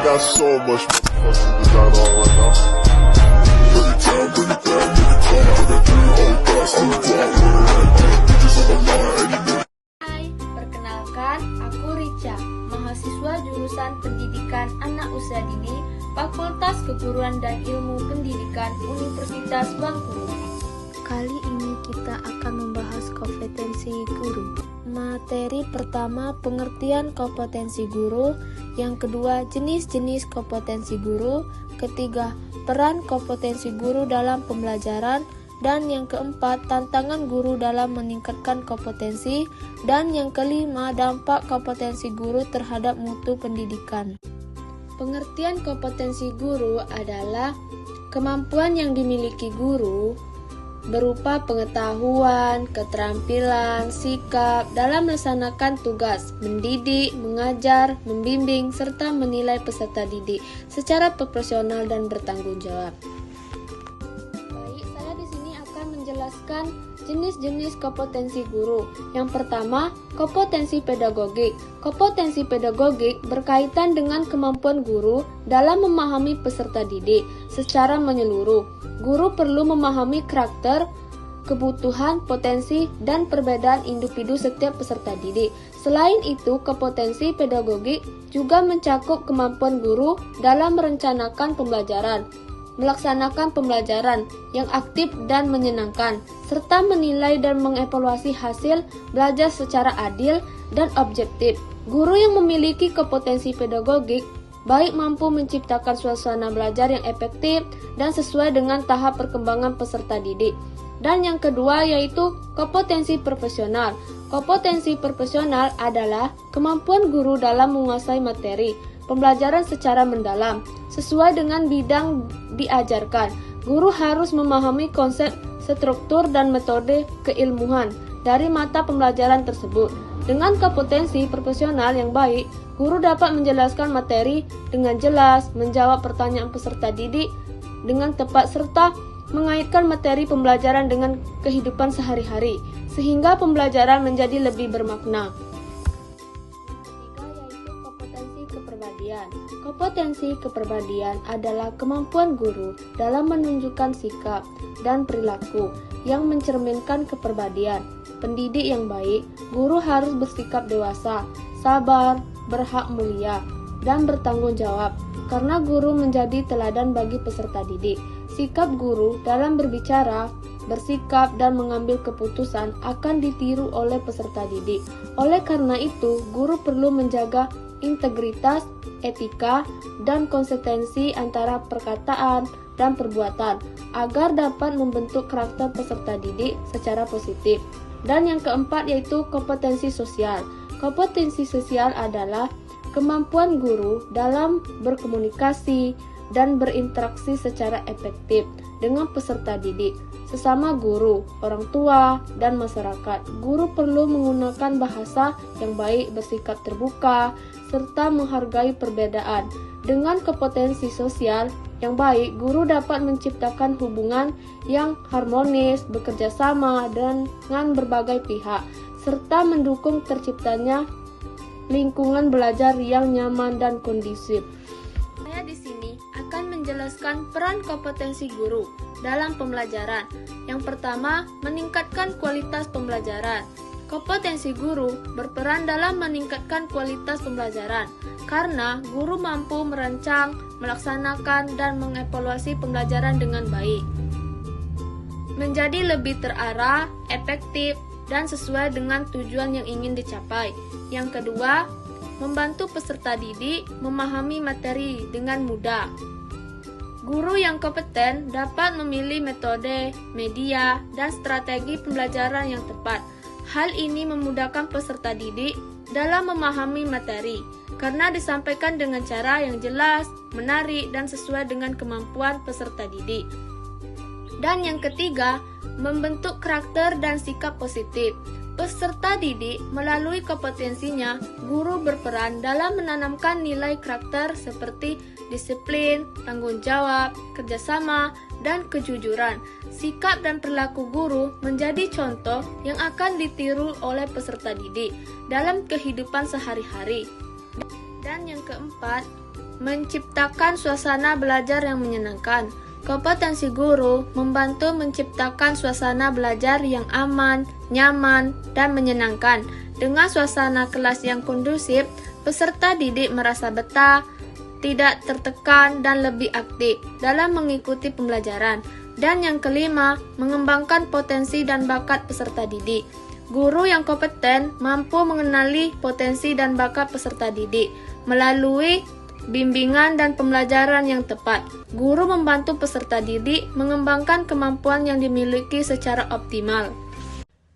got so much motherfucking design on right now. Bring it down, bring it down, bring it down. I got 3 whole thoughts on the block. Bitches on the line, Hai, perkenalkan, aku Richa, mahasiswa jurusan Pendidikan Anak Usia Dini, Fakultas Keguruan dan Ilmu Pendidikan Universitas Bengkulu. Kali ini kita akan membahas kompetensi guru. Materi pertama, pengertian kompetensi guru. Yang kedua, jenis-jenis kompetensi guru. Ketiga, peran kompetensi guru dalam pembelajaran. Dan yang keempat, tantangan guru dalam meningkatkan kompetensi. Dan yang kelima, dampak kompetensi guru terhadap mutu pendidikan. Pengertian kompetensi guru adalah kemampuan yang dimiliki guru berupa pengetahuan, keterampilan, sikap dalam melaksanakan tugas, mendidik, mengajar, membimbing, serta menilai peserta didik secara profesional dan bertanggung jawab. Baik, saya di sini akan menjelaskan jenis-jenis kompetensi guru. Yang pertama, kompetensi pedagogik. Kompetensi pedagogik berkaitan dengan kemampuan guru dalam memahami peserta didik secara menyeluruh. Guru perlu memahami karakter, kebutuhan, potensi, dan perbedaan individu setiap peserta didik. Selain itu, kompetensi pedagogik juga mencakup kemampuan guru dalam merencanakan pembelajaran, melaksanakan pembelajaran yang aktif dan menyenangkan, serta menilai dan mengevaluasi hasil belajar secara adil dan objektif. Guru yang memiliki kompetensi pedagogik baik mampu menciptakan suasana belajar yang efektif dan sesuai dengan tahap perkembangan peserta didik. Dan yang kedua yaitu kompetensi profesional. Kompetensi profesional adalah kemampuan guru dalam menguasai materi pembelajaran secara mendalam, sesuai dengan bidang diajarkan. Guru harus memahami konsep, struktur, dan metode keilmuan dari mata pembelajaran tersebut. Dengan kompetensi profesional yang baik, guru dapat menjelaskan materi dengan jelas, menjawab pertanyaan peserta didik dengan tepat, serta mengaitkan materi pembelajaran dengan kehidupan sehari-hari, sehingga pembelajaran menjadi lebih bermakna. Kompetensi kepribadian adalah kemampuan guru dalam menunjukkan sikap dan perilaku yang mencerminkan kepribadian pendidik yang baik. Guru harus bersikap dewasa, sabar, berhak mulia, dan bertanggung jawab, karena guru menjadi teladan bagi peserta didik. Sikap guru dalam berbicara, bersikap, dan mengambil keputusan akan ditiru oleh peserta didik. Oleh karena itu, guru perlu menjaga integritas, etika, dan konsistensi antara perkataan dan perbuatan agar dapat membentuk karakter peserta didik secara positif. Dan yang keempat yaitu kompetensi sosial. Kompetensi sosial adalah kemampuan guru dalam berkomunikasi dan berinteraksi secara efektif dengan peserta didik, sesama guru, orang tua, dan masyarakat. Guru perlu menggunakan bahasa yang baik, bersikap terbuka, serta menghargai perbedaan. Dengan kompetensi sosial yang baik, guru dapat menciptakan hubungan yang harmonis, bekerja sama dengan berbagai pihak, serta mendukung terciptanya lingkungan belajar yang nyaman dan kondusif. Saya di sini akan menjelaskan peran kompetensi guru dalam pembelajaran. Yang pertama, meningkatkan kualitas pembelajaran. Kompetensi guru berperan dalam meningkatkan kualitas pembelajaran karena guru mampu merancang, melaksanakan, dan mengevaluasi pembelajaran dengan baik, menjadi lebih terarah, efektif, dan sesuai dengan tujuan yang ingin dicapai. Yang kedua, membantu peserta didik memahami materi dengan mudah. Guru yang kompeten dapat memilih metode, media, dan strategi pembelajaran yang tepat. Hal ini memudahkan peserta didik dalam memahami materi karena disampaikan dengan cara yang jelas, menarik, dan sesuai dengan kemampuan peserta didik. Dan yang ketiga, membentuk karakter dan sikap positif. Peserta didik melalui kompetensinya, guru berperan dalam menanamkan nilai karakter seperti disiplin, tanggung jawab, kerjasama, dan kejujuran. Sikap dan perilaku guru menjadi contoh yang akan ditiru oleh peserta didik dalam kehidupan sehari-hari. Dan yang keempat, Menciptakan suasana belajar yang menyenangkan. Kompetensi guru membantu menciptakan suasana belajar yang aman, nyaman, dan menyenangkan. Dengan suasana kelas yang kondusif, peserta didik merasa betah, tidak tertekan, dan lebih aktif dalam mengikuti pembelajaran. Dan yang kelima, mengembangkan potensi dan bakat peserta didik. Guru yang kompeten mampu mengenali potensi dan bakat peserta didik melalui bimbingan dan pembelajaran yang tepat. Guru membantu peserta didik mengembangkan kemampuan yang dimiliki secara optimal.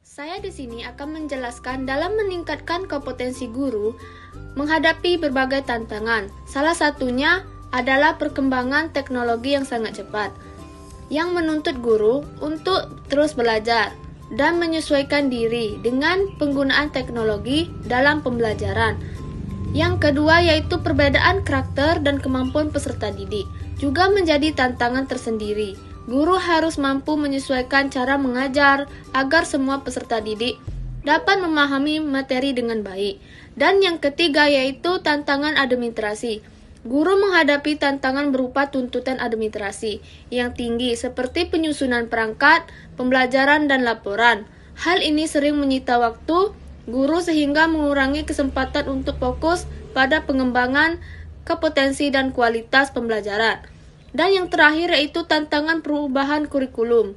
Saya di sini akan menjelaskan dalam meningkatkan kompetensi guru menghadapi berbagai tantangan. Salah satunya adalah perkembangan teknologi yang sangat cepat, yang menuntut guru untuk terus belajar dan menyesuaikan diri dengan penggunaan teknologi dalam pembelajaran. Yang kedua yaitu perbedaan karakter dan kemampuan peserta didik juga menjadi tantangan tersendiri. Guru harus mampu menyesuaikan cara mengajar agar semua peserta didik dapat memahami materi dengan baik. Dan yang ketiga yaitu tantangan administrasi. Guru menghadapi tantangan berupa tuntutan administrasi yang tinggi seperti penyusunan perangkat, pembelajaran, dan laporan. Hal ini sering menyita waktu guru sehingga mengurangi kesempatan untuk fokus pada pengembangan kompetensi dan kualitas pembelajaran. Dan yang terakhir yaitu tantangan perubahan kurikulum.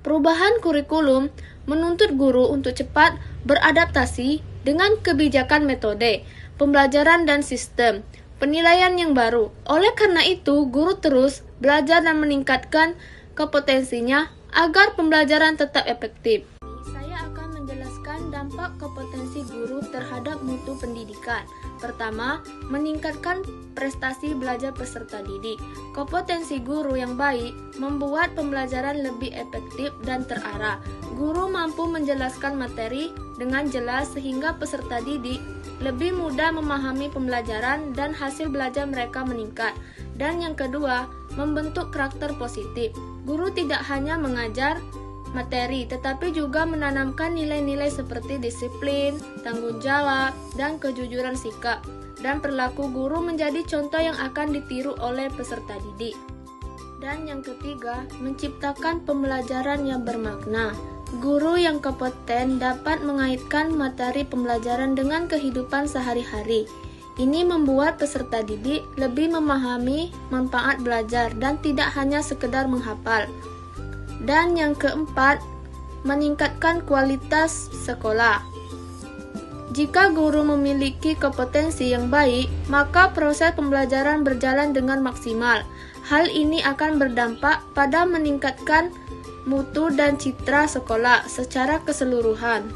Perubahan kurikulum menuntut guru untuk cepat beradaptasi dengan kebijakan metode, pembelajaran, dan sistem penilaian yang baru. Oleh karena itu, guru terus belajar dan meningkatkan kompetensinya agar pembelajaran tetap efektif. Saya akan menjelaskan dampak kompetensi guru terhadap mutu pendidikan. Pertama, meningkatkan prestasi belajar peserta didik. Kompetensi guru yang baik membuat pembelajaran lebih efektif dan terarah. Guru mampu menjelaskan materi dengan jelas sehingga peserta didik lebih mudah memahami pembelajaran dan hasil belajar mereka meningkat. Dan yang kedua, membentuk karakter positif. Guru tidak hanya mengajar materi, tetapi juga menanamkan nilai-nilai seperti disiplin, tanggung jawab, dan kejujuran sikap. Dan perilaku guru menjadi contoh yang akan ditiru oleh peserta didik. Dan yang ketiga, menciptakan pembelajaran yang bermakna. Guru yang kompeten dapat mengaitkan materi pembelajaran dengan kehidupan sehari-hari. Ini membuat peserta didik lebih memahami manfaat belajar dan tidak hanya sekedar menghafal. Dan yang keempat, meningkatkan kualitas sekolah. Jika guru memiliki kompetensi yang baik, maka proses pembelajaran berjalan dengan maksimal. Hal ini akan berdampak pada meningkatkan mutu dan citra sekolah secara keseluruhan.